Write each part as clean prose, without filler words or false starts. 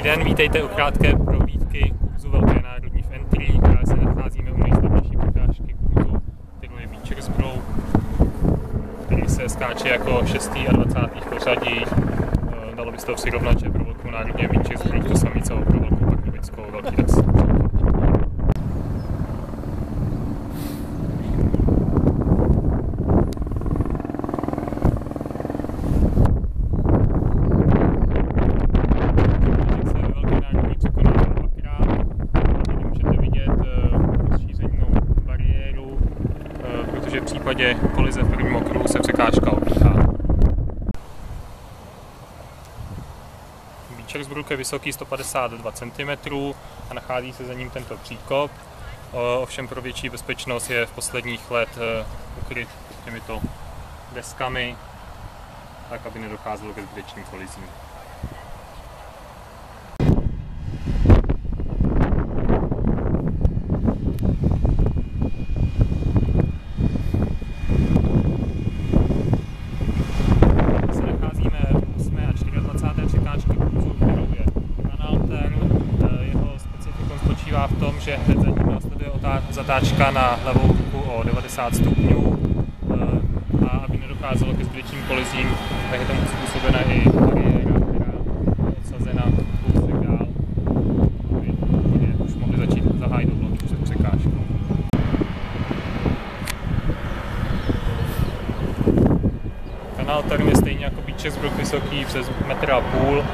Dobrý den, vítejte u krátké prohlídky kurzu Velké národní v Entry. Právě se nacházíme u nejslavnější překážky kurzu, kterou je Beechers Brook, který se skáče jako 6. a 20. v pořadí. Dalo by se to přirovnat, že pro Velkou národní je Beechers Brook to samé, co pro Velkou Pardubickou Velký Tax. V případě kolize v prvním okruhu se překážka obíhá. Beechers Brook je vysoký 152 cm a nachází se za ním tento příkop. Ovšem pro větší bezpečnost je v posledních let ukryt těmito deskami, tak aby nedocházelo ke zbytečným kolizím. V tom, že hned za ním následuje zatáčka na levou ruku o 90 stupňů a aby nedocházelo ke zbytečným kolizím, tak je tomu způsobena i bariéra, která je odsazena kousek dál, aby už mohli začít zahájit oblohu před překážkou. Kanál Tarn je stejně jako Beechers Brook vysoký přes 1,5 metru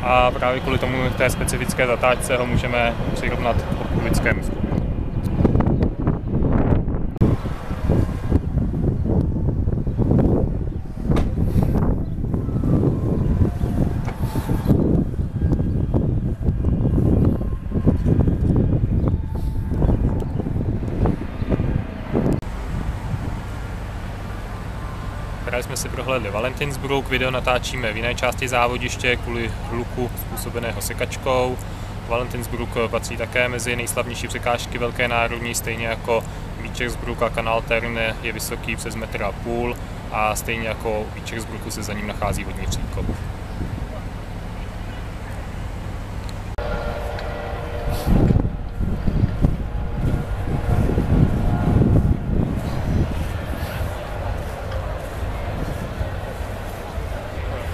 a právě kvůli tomu té specifické zatáčce ho můžeme přirovnat k Pardubickému stupu. Právě jsme si prohlédli Valentins Brook, video natáčíme v jiné části závodiště kvůli hluku způsobeného sekačkou. Valentins Brook patří také mezi nejslavnější překážky Velké národní, stejně jako Beechers Brook a kanál Tarn je vysoký přes 1,5 metru a stejně jako u Beechers Brooku se za ním nachází vodní příkop.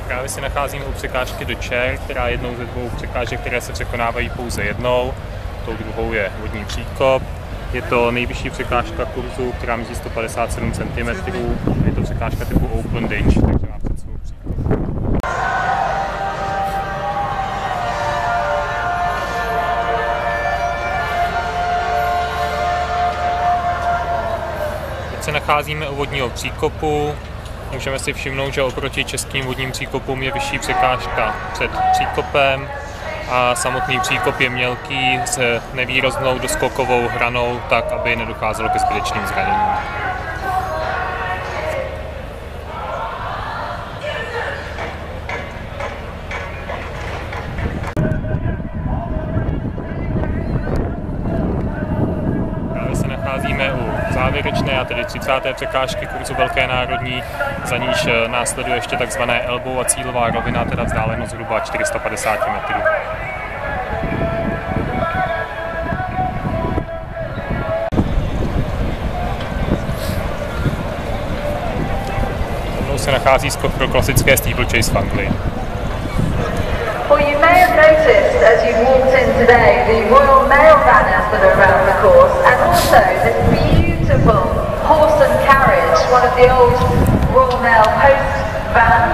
Právě se nacházíme u překážky do Chair, která je jednou ze dvou překážek, které se překonávají pouze jednou. Tou druhou je vodní příkop. Je to nejvyšší překážka kurzu, která měří 157 cm. Je to překážka typu Open Ditch, takže má před sebou příkop. Teď se nacházíme u vodního příkopu. Můžeme si všimnout, že oproti českým vodním příkopům je vyšší překážka před příkopem a samotný příkop je mělký s nevýraznou doskokovou hranou, tak aby nedocházelo ke zbytečným zraněním. Nacházíme u závěrečné, a tedy 30. překážky kurzu Velké národní, za níž následuje ještě takzvané elbow a cílová rovina, teda vzdálenost zhruba 450 metrů. Mnou se nachází skok pro klasické steeplechase v Anglii. Well, you may have noticed as you walked in today the Royal Mail banners that are around the course, and also this beautiful horse and carriage, one of the old Royal Mail post vans.